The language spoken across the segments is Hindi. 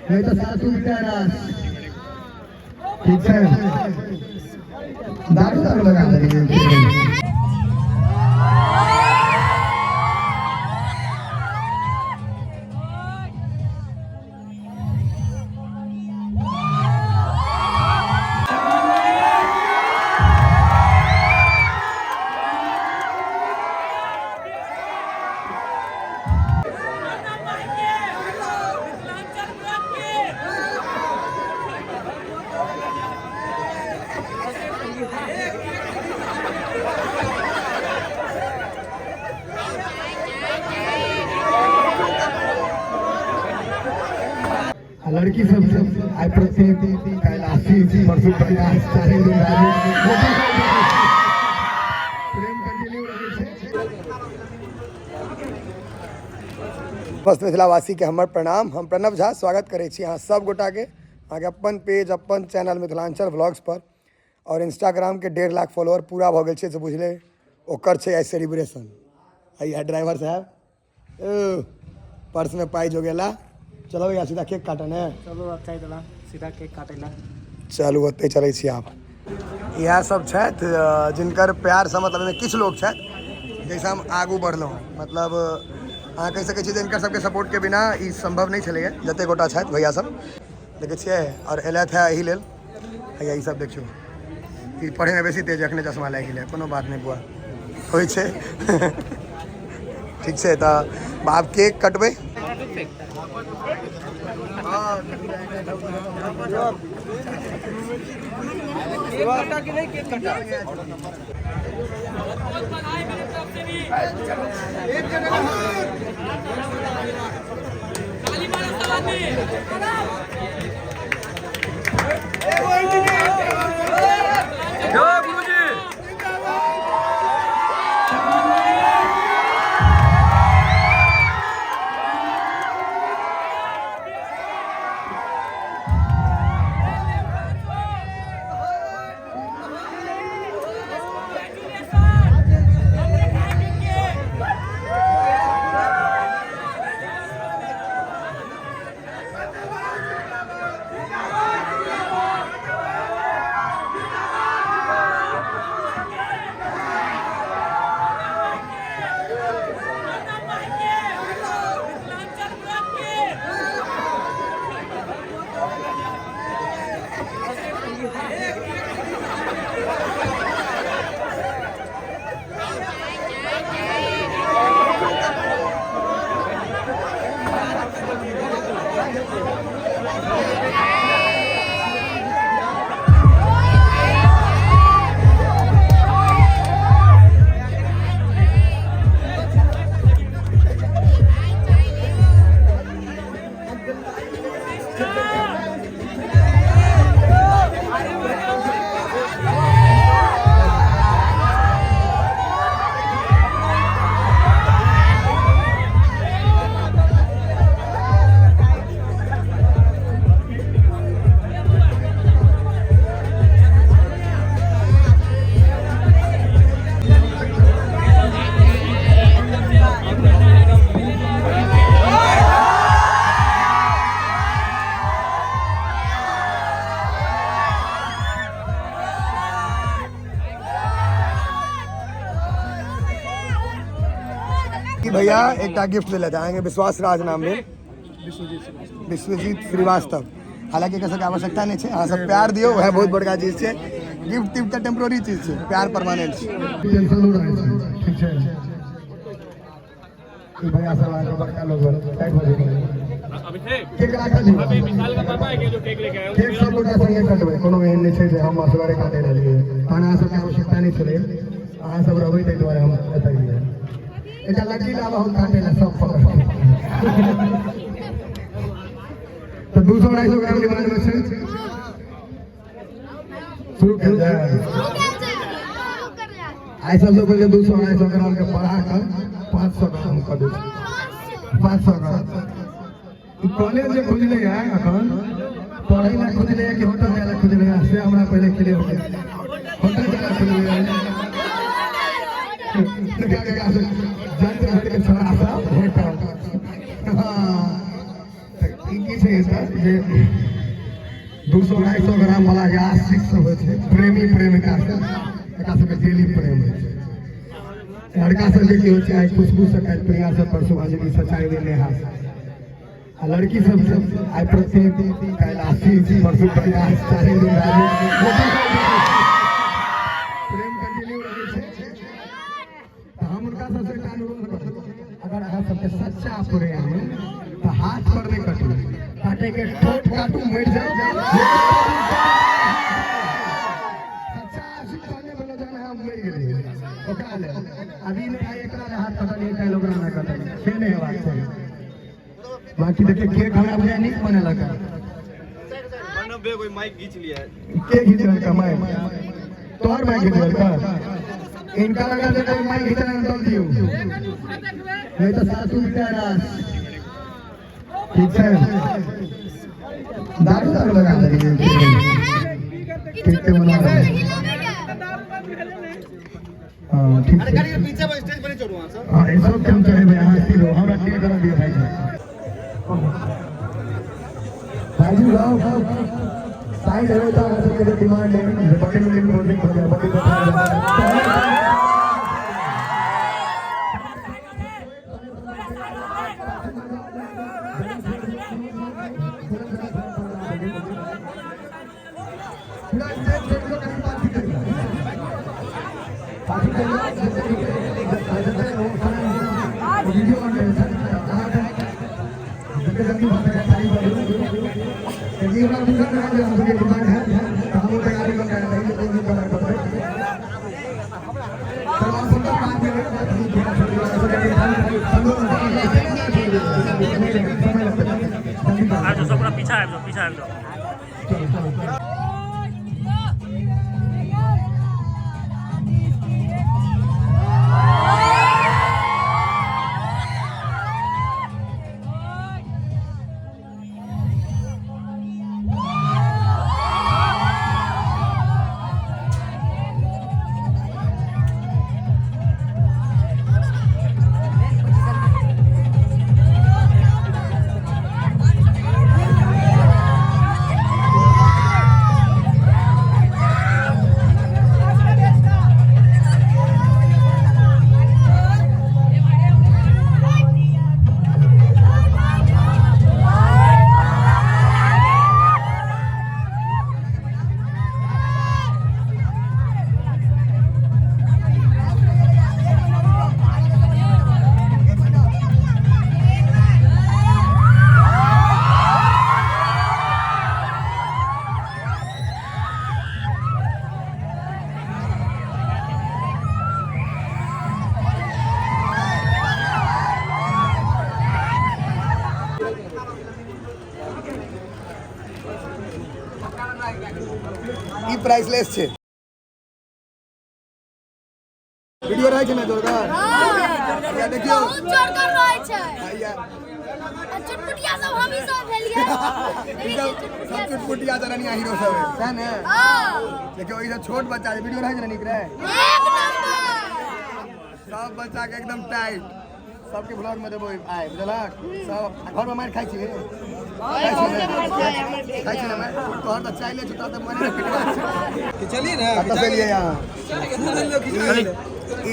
नहीं तो सासू ठीक है दारू दारू लगा देंगे। लड़की सब आय प्रत्येक कैलाशी परसों प्रयास चाहे प्रेम कंटिन्यू बस मिथिलावासी के हमर प्रणाम। हम प्रणव झा स्वागत करे छी अहाँ सब गोटा के आगे अपन पेज अपन चैनल मिथिलांचल व्लॉग्स पर और इंस्टाग्राम के 1.5 लाख फॉलोअर पूरा भ गेल छै से बुझले ओकर छै आई सेलिब्रेशन। आई ड्राइवर साहब पर्स में पाई जो गेला चलो भैया सीधा केक काटन है। चलो अच्छा चला सीधा केक काटे ला चलू ओते चलै छी आप। इएह सब छथि जिनकर प्यार से मतलब किछु लोग छथि जैसे हम आगू बढ़लहुँ मतलब अहाँ कहि सकै छी जे इनकर सबके सपोर्ट के बिना ई संभव नहीं छलैए। जते गोटा छथि भैया सब देखै छियै और एलथि है एहि लेल भैया ई सब देखियौ ई पढ़े में बेसी तेज अखने चश्मा लागि गेलै कोनो बात नहीं बुआ होइ छै ठीक छै तऽ आब केक कटबै। भैया एक गिफ्ट ले लेते आएंगे विश्वास राज नाम में विश्वजीत श्रीवास्तव। हालांकि कैसे आवश्यकता नहीं है अहाँ सब प्यार दियो वह बहुत बड़का चीज है। गिफ्ट टिफ्ट तो टेम्पोररी चीज है प्यार परमानेंट भैया सब बड़का लोग केक सब लोग संगे कटबै कोनो एहन नहीं छै जे हम असगरे काटे रहलिए अहाँ सबके आवश्यकता नहीं छलै अहाँ सब रहबै ताहि दुआरे हम एतै एक लड़की लावा हम काटे ला सब पकड़ तो 200-250 ग्राम के बाद में शुरू कर जाए आई सब लोग पहले 200-250 ग्राम के बढ़ा कर 500 ग्राम कर दो 500 ग्राम कॉलेज जे खुजले है अखन पढ़े ला खुजले है कि होटल जाए ला खुजले है से हमरा पहले क्लियर हो गया होटल जाए ला खुजले है जंत्र के छोड़ा सा होटल हां छै जे 200-250 ग्राम वाला जे आशिक सब होइ छै प्रेमी प्रेमिका से एकरा सबके डेली प्रेम होइ छै। लड़का सब जे होइ छै आइ खुशबू से काल्हि प्रिया से परसों अंजलि से 4 दिन नेहा से आ लड़की सब आइ प्रतीक काल्हि आशीष परसों प्रकाश 4 दिन राजू प्रेम कंटिन्यू रहै छै। तो हम उनका सबसे एक अनुरोध करते अगर अहाँ सबके सच्चा प्रेम तो हाथ पर नहीं कटू, काटे के ठोट काटू मर जाओ। सच्चा आशिक कहने वाला जाने हम मर गेलिए ओकरा ले अभी ने भाई एकरा ले हाथ पकड़ लिए लोग ना कटल से नहीं बात छै। बाकी देखिए केक हमरा बुझा नहीं बने लगा बनबे कोई माइक खींच लिया है के खींच रहा माइक तोहर माइक खींच रहा इनका लगा दे कोई माइक खींचना तो दियो नहीं तो सासू बेचारा ठीक है दारू लगा दे ठीक है बना हां ठीक है गाड़ी के पीछे पर स्टेज पर नहीं चढ़ो वहां से हां ये सब काम चले भाई यहां स्थिर हो हमरा टिकट करा दियो भाई भाई जाओ साइड है तो आपके डिमांड है बड़े मिलियन बोर्डिंग हो गया बड़े पीछा आ जाओ। ई प्राइसलेस છે वीडियो रहै छै ने जोरदार या देखियो बहुत जोरदार रहै छै भैया चुटपुटिया सब हम ही सब भेलिए सब चुटपुटिया तरनिया हीरो सब है ना हां देखियो ई छोट बच्चा है वीडियो रहै छै ने निक रहे एक नंबर सब बच्चा के एकदम टाइट सबके ब्लॉग में देबो आए बुझलक सब घर में मार खाइ छी खाइ छी ना मैं तोहर त चाय ले छुटा त मने चलिए ना कत से लिए यहां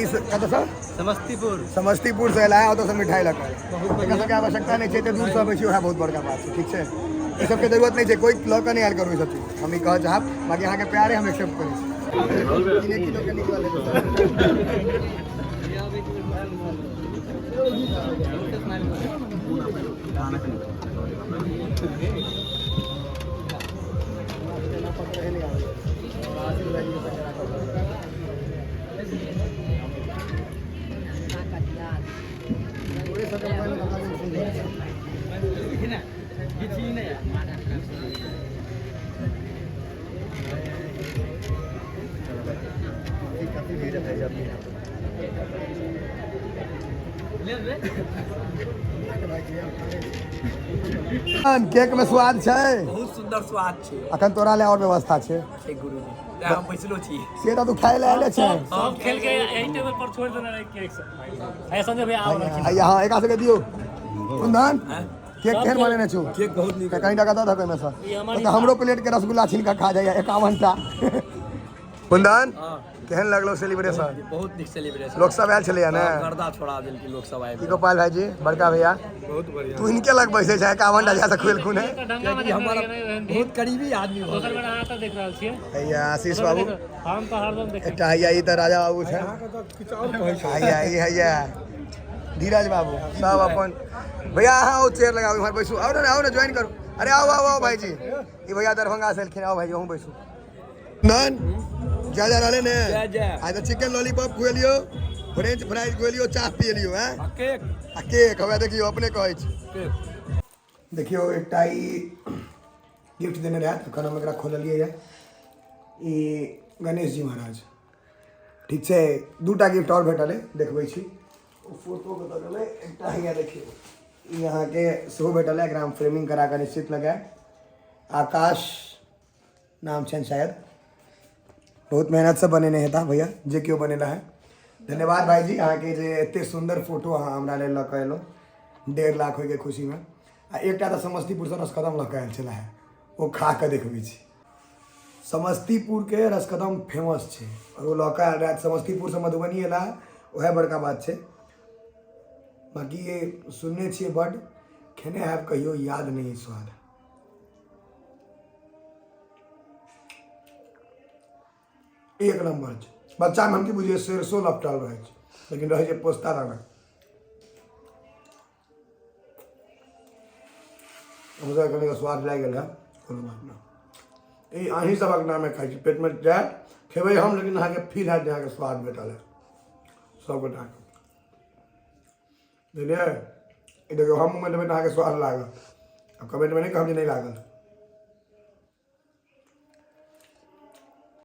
इस कत से समस्तीपुर से लाया हो तो सब मिठाई लगा एकरा सबके आवश्यकता नहीं छै ते दूर से बेसी है बहुत बड़का बात छै ठीक छै ई सब के जरूरत नहीं छै कोई ब्लॉग का नहीं आयल करू ई सब चीज हम ई कह चाहब बाकी यहां के प्यारे हम एक्सेप्ट करी 1 किलो के निकल ले केक में स्वाद छै बहुत सुंदर स्वाद छै अखन तोरा ले और व्यवस्था छै गुरुजी हम बैसलो छी से त तू खाय ले आले छै सब खेल के यही टेबल पर छोड़ देना है केक से है संजय भैया आओ यहां एक आ सके दियो कुंदन केक केहन बने ने छु केक बहुत नीक कहीं टका दो कोई में सर ये हमारी तो हमरो प्लेट के रसगुल्ला छीन के खा जाइए 51 टा कुंदन हाँ केहन लगलो सेलिब्रेशन बहुत नीक सेलिब्रेशन लोग सब आयल छलैया ने गर्दा छोड़ा देल की लोग सब आए की गोपाल भाई जी बड़का भैया बहुत बढ़िया तू इनके लग बैसे छै 51 टा जैसा खुल खून है डंगा में क्योंकि हमारा बहुत करीबी आदमी हो दोसर बेर अहाँ तऽ देख रहल छियै भैया आशीष बाबू हम तऽ हरदम देख एकटा हैया ई तऽ राजा बाबू छै हैया ई हैया धीरज बाबू सब अपन भैया अहाँ ओ चेयर लगाओ इम्हर बैसू आओ ना ज्वाइन करू अरे आओ भाई जी ई भैया दरभंगा से एलखिन आओ भाई अहूँ बैसू नन जा रहले ने जय आज तो चिकन लॉलीपॉप खुएलियो फ्रेंच फ्राइज खुएलियो चाह पियलियो हैं केक आ केक हवे देखियो अपने कहै छी केक देखियो एकटा ई गिफ्ट देने रहा तखन हम एकरा खोललियै है ई गणेश जी महाराज ठीक छै दूटा गिफ्ट और भेटल है देखबै छी ओ फोटो के दऽ देबै एकटा हैया देखियो ई अहाँ के सेहो भेटल है एकरा हम फ्रेमिंग करा के निश्चित लगाए आकाश नाम छनि शायद बहुत मेहनत से बनेने हेता भैया जे केओ बनेला है धन्यवाद भाई जी अहाँ के जे एते सुंदर फोटो अहाँ हमरा लेल लऽ कऽ एलहुँ 1.5 लाख होइके खुशीमे आ एकटा तऽ समस्तीपुर से रसकदम लऽ कऽ आयल छला है ओ खा कऽ देखबै छी समस्तीपुर के रसकदम फेमस छै और वो लऽ कऽ आयल रहै समस्तीपुर से मधुबनी एला वह बड़का बात छै बाकी ये सुनने छियै बड खेने हैब कहियो याद नहीं स्वाद एक नंबर छै बच्चा में हम की बुझिए सरसों लपटल रहे छै लेकिन रहे छै पोस्ता दाना मुझे कनी का स्वाद लाग गेल है कोनो बात ना ई अहीं सबक नामे खाइ छी पेट में जाए खेबै हम लेकिन अहाँ के फील हैत अहाँ के स्वाद भेटल है सब गोटा बुझलियै ई देखियो हम मुँह में देबै तऽ अहाँ के स्वाद लागल अब कमेंट में नहीं कहब जे नहीं लागल